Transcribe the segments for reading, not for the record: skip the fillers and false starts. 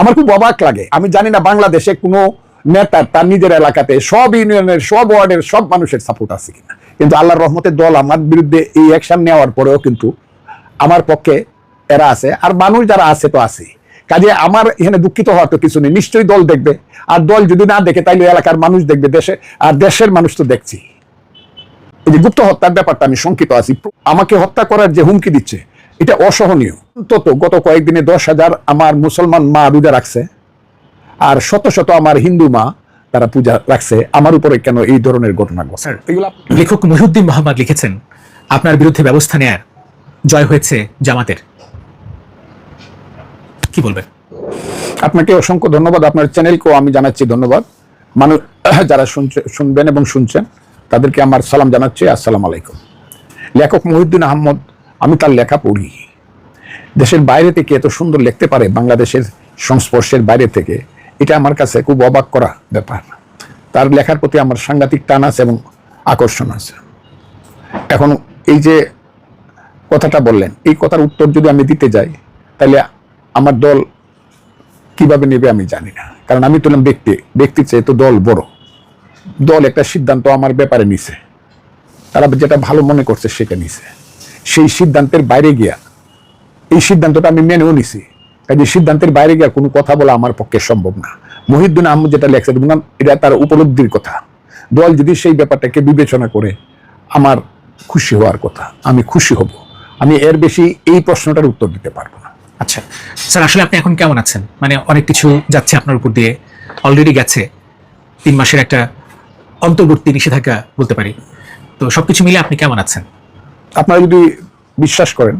আমার খুব অবাক লাগে, আমি জানি না বাংলাদেশে কোনো নেতার তার নিজের এলাকাতে সব ইউনিয়নের সব ওয়ার্ডের সব মানুষের সাপোর্ট আছে কিনা, কিন্তু আল্লাহর রহমতের দল আমার বিরুদ্ধে এই অ্যাকশন নেওয়ার পরেও কিন্তু আমার পক্ষে এরা আছে, আর মানুষ যারা আছে তো আছে। কাজে আমার এখানে দুঃখিত হওয়ার তো কিছু নেই, নিশ্চয়ই দল দেখবে, আর দল যদি না দেখে তাইলে এলাকার মানুষ দেখবে, দেশে আর দেশের মানুষ তো দেখছি। এই যে গুপ্ত হত্যার ব্যাপারটা আমি শঙ্কিত আছি, আমাকে হত্যা করার যে হুমকি দিচ্ছে এটা অসহনীয়। অন্তত গত কয়েকদিনে 10,000 আমার মুসলমান মা রোজা রাখছে, আর শত শত আমার হিন্দু মা তারা পূজা রাখছে, আমার উপরে কেন এই ধরনের ঘটনা ঘটছে? লেখক মহিউদ্দিন মোহাম্মদ লিখেছেন, আপনার বিরুদ্ধে ব্যবস্থা নেয়ার জয় হয়েছে জামাতের, কি বলবেন? আপনাকে অসংখ্য ধন্যবাদ, আপনার চ্যানেলকেও আমি জানাচ্ছি ধন্যবাদ। মানুষ যারা শুনবেন এবং শুনছেন তাদেরকে আমার সালাম জানাচ্ছি, আসসালামু আলাইকুম। লেখক মহিউদ্দিন আহমদ, আমি তার লেখা পড়ি, দেশের বাইরে থেকে এত সুন্দর লিখতে পারে, বাংলাদেশের সংস্পর্শের বাইরে থেকে, এটা আমার কাছে খুব অবাক করা ব্যাপার। তার লেখার প্রতি আমার সাংঘাতিক টান আছে এবং আকর্ষণ আছে। এখন এই যে কথাটা বললেন, এই কথার উত্তর যদি আমি দিতে যাই তাহলে আমার দল কিভাবে নেবে আমি জানি না, কারণ আমি তো ব্যক্তি চেয়ে তো দল বড়। দল একটা সিদ্ধান্ত আমার ব্যাপারে নিছে, তারা যেটা ভালো মনে করছে সেটা নিছে, সেই সিদ্ধান্তের বাইরে গিয়া এই সিদ্ধান্তটা আমি মেনেও নিছি, কাজে সিদ্ধান্তের বাইরে গিয়া কোনো কথা বলা আমার পক্ষে সম্ভব না। মহিউদ্দিন আহমদ যেটা লেখছে এটা তার উপলব্ধির কথা, দল যদি সেই ব্যাপারটাকে বিবেচনা করে আমার খুশি হওয়ার কথা, আমি খুশি হব। আমি এর বেশি এই প্রশ্নটার উত্তর দিতে পারবো না। আচ্ছা স্যার, আসলে আপনি এখন কেমন আছেন? মানে অনেক কিছু যাচ্ছে আপনার উপর দিয়ে, অলরেডি গেছে 3 মাসের একটা অন্তর্বর্তী নিষেধাজ্ঞা বলতে পারি, তো সবকিছু মিলে আপনি কেমন আছেন? আপনারা যদি বিশ্বাস করেন,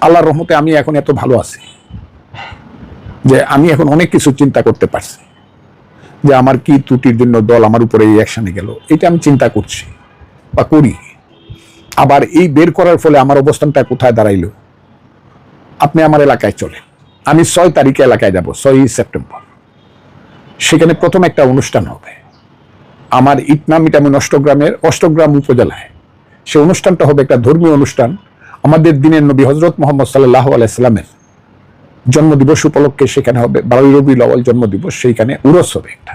আল্লাহর রহমতে আমি এখন এত ভালো আছি যে আমি এখন অনেক কিছু চিন্তা করতে পারছি, যে আমার কি ত্রুটির জন্য দল আমার উপরে এই অ্যাকশনে গেল, এটা আমি চিন্তা করছি বা করি। আবার এই বের করার ফলে আমার অবস্থানটা কোথায় দাঁড়াইল, আপনি আমার এলাকায় চলেন, আমি 6 তারিখে এলাকায় যাব, 6 সেপ্টেম্বর। সেখানে প্রথম একটা অনুষ্ঠান হবে আমার ইটনামিটামিন অষ্টগ্রাম উপজেলায়। সে অনুষ্ঠানটা হবে একটা ধর্মীয় অনুষ্ঠান, আমাদের দিনের নবী হযরত মুহাম্মদ সাল্লাল্লাহু আলাইহি সাল্লামের জন্মদিবস উপলক্ষে সেখানে হবে 12 রবিউল আউয়াল জন্মদিবস, সেইখানে উরস হবে একটা।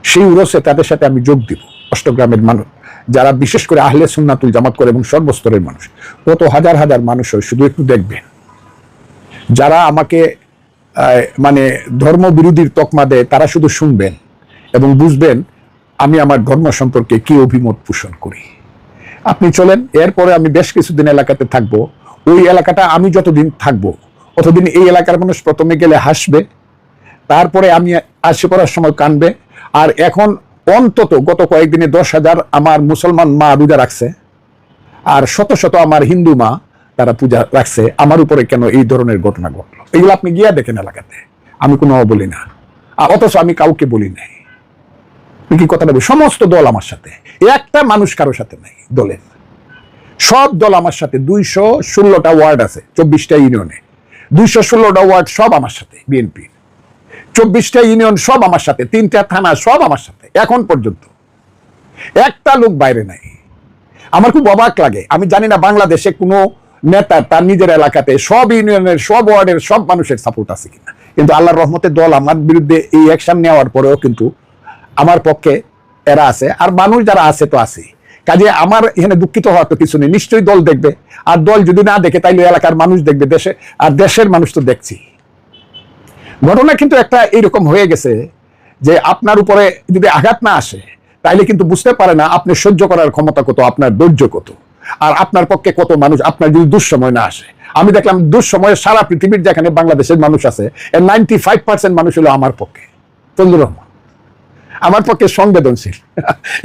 সেই উরসে তাদের সাথে আমি যোগ দিব, অষ্টগ্রামের মানুষ যারা বিশেষ করে আহলে সুন্নাতুল জামাত করে এবং সর্বস্তরের মানুষ, কত হাজার হাজার মানুষ হয়, শুধু একটু দেখবেন। যারা আমাকে মানে ধর্ম বিরোধীর তকমা দেয় তারা শুধু শুনবেন এবং বুঝবেন আমি আমার ধর্ম সম্পর্কে কি অভিমত পোষণ করি। আপনি চলেন, এরপরে আমি বেশ কিছুদিন এলাকাতে থাকবো। ওই এলাকাটা আমি যতদিন থাকবো ততদিন এই এলাকার মানুষ প্রথমে গেলে হাসবে, তারপরে আমি আসে করার সময় কানবে। আর এখন অন্তত গত কয়েকদিনে 10,000 আমার মুসলমান মা রোজা রাখছে, আর শত শত আমার হিন্দু মা তারা পূজা রাখছে, আমার উপরে কেন এই ধরনের ঘটনা ঘটলো? এগুলো আপনি গিয়া দেখেন এলাকাতে, আমি কোনো বলি না, আর অথচ আমি কাউকে বলি নাই। কি কথাটা বলি, সমস্ত দল আমার সাথে, একটা মানুষ কারোর সাথে নাই দলের, সব দল আমার সাথে। 216টা ওয়ার্ড আছে 24টা ইউনিয়নে, 216টা ওয়ার্ড সব আমার সাথে, বিএনপি 24টা ইউনিয়ন সব আমার সাথে, 3টা থানা সব আমার সাথে, এখন পর্যন্ত একটা লোক বাইরে নাই। আমার খুব অবাক লাগে, আমি জানি না বাংলাদেশে কোনো নেতার তার নিজের এলাকাতে সব ইউনিয়নের সব ওয়ার্ডের সব মানুষের সাপোর্ট আছে কিনা, কিন্তু আল্লাহর রহমতের দল আমার বিরুদ্ধে এই অ্যাকশন নেওয়ার পরেও কিন্তু আমার পক্ষে এরা আছে, আর মানুষ যারা আছে তো আছে। কাজে আমার এখানে দুঃখিত হওয়ার তো কিছু নেই, নিশ্চয়ই দল দেখবে, আর দল যদি না দেখে তাইলে এলাকার মানুষ দেখবে, দেশে আর দেশের মানুষ তো দেখছি। ঘটনা কিন্তু একটা এইরকম হয়ে গেছে যে আপনার উপরে যদি আঘাত না আসে তাইলে কিন্তু বুঝতে পারে না আপনি সহ্য করার ক্ষমতা কত, আপনার ধৈর্য কত, আর আপনার পক্ষে কত মানুষ। আপনার যদি দুঃসময় না আসে, আমি দেখলাম দুঃসময়ে সারা পৃথিবীর যেখানে বাংলাদেশের মানুষ আছে এর 95% মানুষ হলো আমার পক্ষে। ফজলুর রহমান আমার পক্ষে সংবেদনশীল,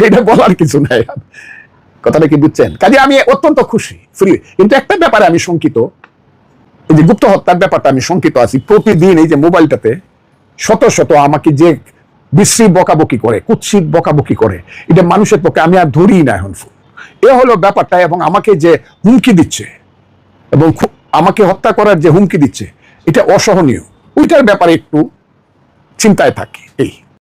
এটা বলার কিছু নাই, কথাটা কি বুঝছেন? কাজে আমি অত্যন্ত খুশি, ফ্রি। কিন্তু একটা ব্যাপারে আমি শঙ্কিত, এই যে গুপ্ত হত্যার ব্যাপারটা আমি শঙ্কিত আছি। প্রতিদিন এই যে মোবাইলটাতে শত শত আমাকে যে বিশ্রী বকাবকি করে, কুৎসিত বকাবকি করে, এটা মানুষের পক্ষে আমি আর ধরি না এখন। এ হলো ব্যাপারটা, এবং আমাকে যে হুমকি দিচ্ছে এবং আমাকে হত্যা করার যে হুমকি দিচ্ছে, এটা অসহনীয়। ওইটার ব্যাপারে একটু চিন্তায় থাকি এই।